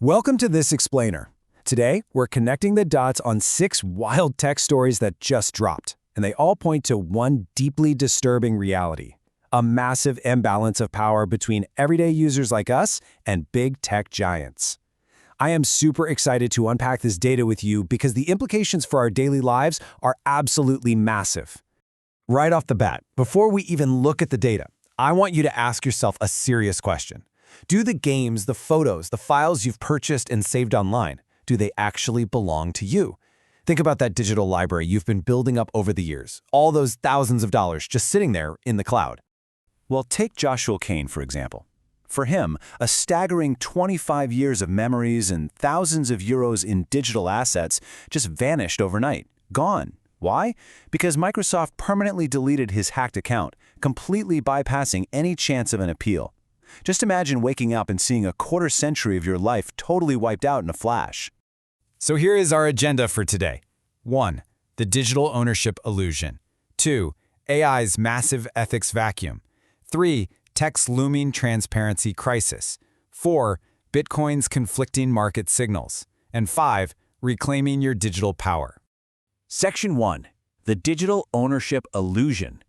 Welcome to This Explainer. Today, we're connecting the dots on 6 wild tech stories that just dropped, and they all point to one deeply disturbing reality: a massive imbalance of power between everyday users like us and big tech giants. I am super excited to unpack this data with you because the implications for our daily lives are absolutely massive. Right off the bat, before we even look at the data, I want you to ask yourself a serious question. Do the games, the photos, the files you've purchased and saved online, do they actually belong to you? Think about that digital library you've been building up over the years, all those thousands of dollars just sitting there in the cloud. Well, take Joshua Kane, for example. For him, a staggering 25 years of memories and thousands of euros in digital assets just vanished overnight, gone. Why? Because Microsoft permanently deleted his hacked account, completely bypassing any chance of an appeal. Just imagine waking up and seeing a quarter century of your life totally wiped out in a flash. So here is our agenda for today. 1. The digital ownership illusion. 2. AI's massive ethics vacuum. 3. Tech's looming transparency crisis. 4. Bitcoin's conflicting market signals. And 5. Reclaiming your digital power. Section 1. The digital ownership illusion.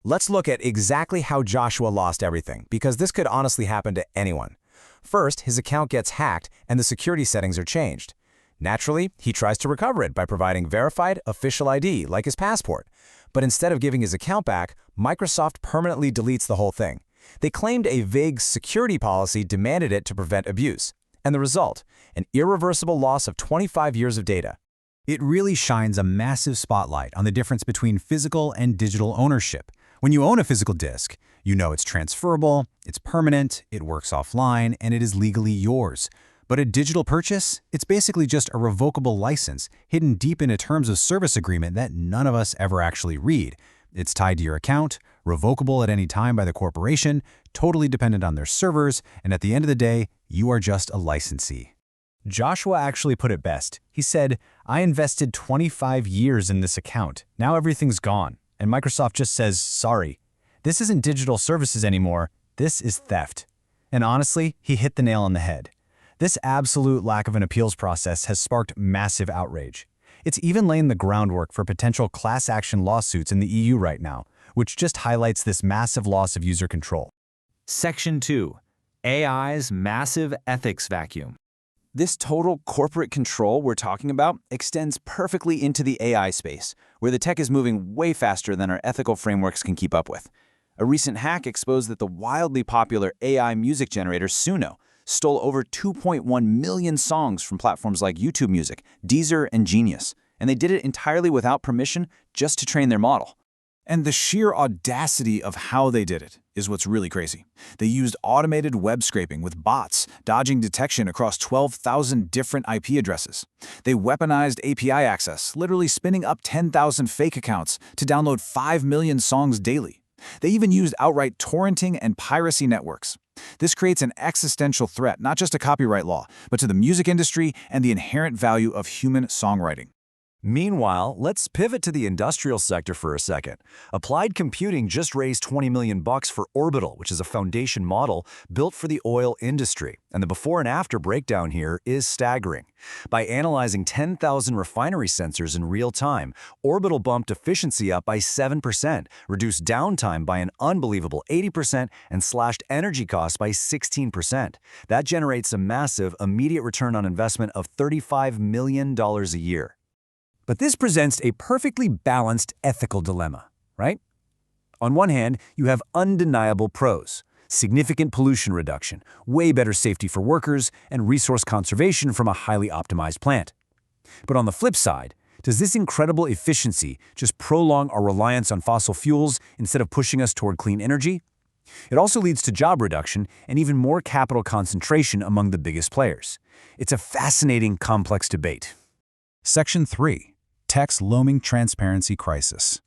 Let's look at exactly how Joshua lost everything, because this could honestly happen to anyone. First, his account gets hacked and the security settings are changed. Naturally, he tries to recover it by providing verified official ID, like his passport. But instead of giving his account back, Microsoft permanently deletes the whole thing. They claimed a vague security policy demanded it to prevent abuse. And the result? An irreversible loss of 25 years of data. It really shines a massive spotlight on the difference between physical and digital ownership. When you own a physical disk, you know it's transferable, it's permanent, it works offline, and it is legally yours. But a digital purchase, it's basically just a revocable license hidden deep in a terms of service agreement that none of us ever actually read. It's tied to your account, revocable at any time by the corporation, totally dependent on their servers, and at the end of the day, you are just a licensee. Joshua actually put it best. He said, "I invested 25 years in this account. Now everything's gone." And Microsoft just says, sorry. This isn't digital services anymore. This is theft. And honestly, he hit the nail on the head. This absolute lack of an appeals process has sparked massive outrage. It's even laying the groundwork for potential class action lawsuits in the EU right now, which just highlights this massive loss of user control. Section 2. AI's massive ethics vacuum. This total corporate control we're talking about extends perfectly into the AI space, where the tech is moving way faster than our ethical frameworks can keep up with. A recent hack exposed that the wildly popular AI music generator Suno stole over 2.1 million songs from platforms like YouTube Music, Deezer, and Genius, and they did it entirely without permission just to train their model. And the sheer audacity of how they did it is what's really crazy. They used automated web scraping with bots, dodging detection across 12,000 different IP addresses. They weaponized API access, literally spinning up 10,000 fake accounts to download 5 million songs daily. They even used outright torrenting and piracy networks. This creates an existential threat, not just to copyright law, but to the music industry and the inherent value of human songwriting. Meanwhile, let's pivot to the industrial sector for a second. Applied Computing just raised $20 million for Orbital, which is a foundation model built for the oil industry. And the before and after breakdown here is staggering. By analyzing 10,000 refinery sensors in real time, Orbital bumped efficiency up by 7%, reduced downtime by an unbelievable 80%, and slashed energy costs by 16%. That generates a massive immediate return on investment of $35 million a year. But this presents a perfectly balanced ethical dilemma, right? On one hand, you have undeniable pros: significant pollution reduction, way better safety for workers, and resource conservation from a highly optimized plant. But on the flip side, does this incredible efficiency just prolong our reliance on fossil fuels instead of pushing us toward clean energy? It also leads to job reduction and even more capital concentration among the biggest players. It's a fascinating, complex debate. Section 3. Tech's looming transparency crisis.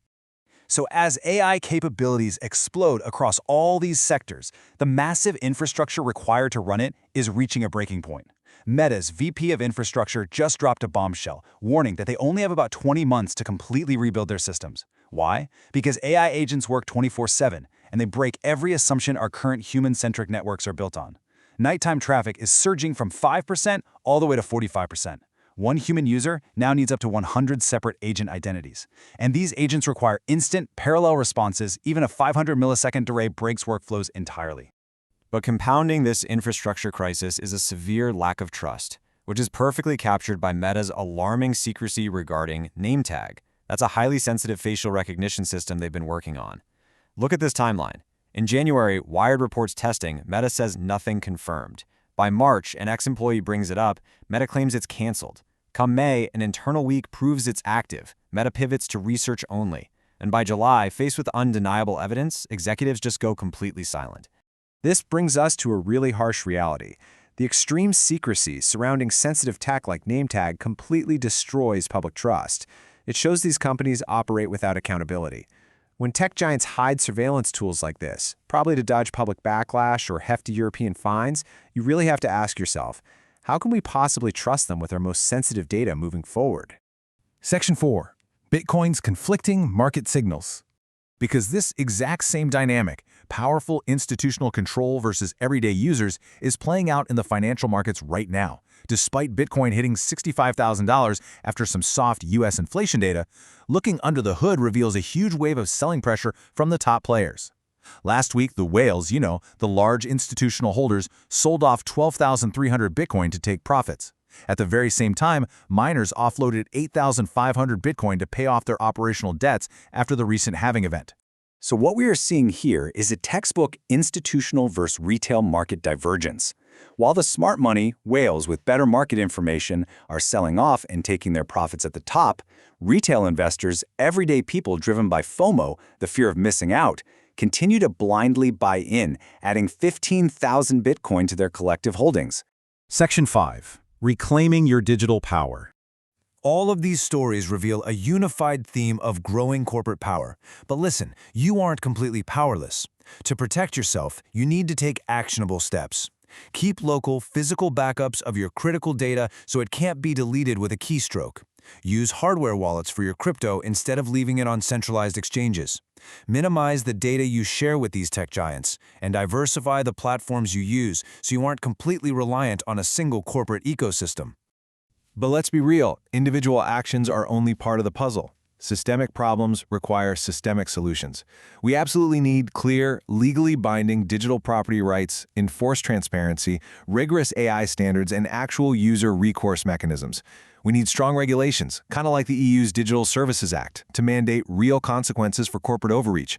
So as AI capabilities explode across all these sectors, the massive infrastructure required to run it is reaching a breaking point. Meta's VP of Infrastructure just dropped a bombshell, warning that they only have about 20 months to completely rebuild their systems. Why? Because AI agents work 24/7, and they break every assumption our current human-centric networks are built on. Nighttime traffic is surging from 5% all the way to 45%. One human user now needs up to 100 separate agent identities. And these agents require instant, parallel responses. Even a 500 millisecond delay breaks workflows entirely. But compounding this infrastructure crisis is a severe lack of trust, which is perfectly captured by Meta's alarming secrecy regarding name tag. That's a highly sensitive facial recognition system they've been working on. Look at this timeline. In January, Wired reports testing. Meta says nothing confirmed. By March, an ex-employee brings it up. Meta claims it's canceled. Come May, an internal week proves it's active. Meta pivots to research only. And by July, faced with undeniable evidence, executives just go completely silent. This brings us to a really harsh reality. The extreme secrecy surrounding sensitive tech like name tag completely destroys public trust. It shows these companies operate without accountability. When tech giants hide surveillance tools like this, probably to dodge public backlash or hefty European fines, you really have to ask yourself, how can we possibly trust them with our most sensitive data moving forward? Section 4. Bitcoin's conflicting market signals. Because this exact same dynamic, powerful institutional control versus everyday users, is playing out in the financial markets right now. Despite Bitcoin hitting $65,000 after some soft U.S. inflation data, looking under the hood reveals a huge wave of selling pressure from the top players. Last week, the whales, the large institutional holders, sold off 12,300 Bitcoin to take profits. At the very same time, miners offloaded 8,500 Bitcoin to pay off their operational debts after the recent halving event. So what we are seeing here is a textbook institutional versus retail market divergence. While the smart money, whales with better market information, are selling off and taking their profits at the top, retail investors, everyday people driven by FOMO, the fear of missing out, continue to blindly buy in, adding 15,000 Bitcoin to their collective holdings. Section 5. Reclaiming your digital power. All of these stories reveal a unified theme of growing corporate power. But listen, you aren't completely powerless. To protect yourself, you need to take actionable steps. Keep local, physical backups of your critical data so it can't be deleted with a keystroke. Use hardware wallets for your crypto instead of leaving it on centralized exchanges. Minimize the data you share with these tech giants, and diversify the platforms you use so you aren't completely reliant on a single corporate ecosystem. But let's be real, individual actions are only part of the puzzle. Systemic problems require systemic solutions. We absolutely need clear, legally binding digital property rights, enforced transparency, rigorous AI standards, and actual user recourse mechanisms. We need strong regulations, kind of like the EU's Digital Services Act, to mandate real consequences for corporate overreach.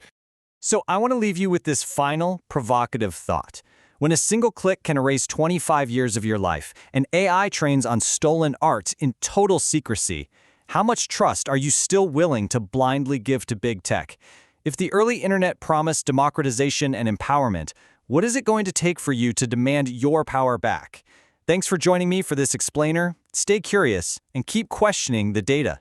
So I want to leave you with this final, provocative thought. When a single click can erase 25 years of your life, and AI trains on stolen art in total secrecy, how much trust are you still willing to blindly give to big tech? If the early internet promised democratization and empowerment, what is it going to take for you to demand your power back? Thanks for joining me for this explainer. Stay curious and keep questioning the data.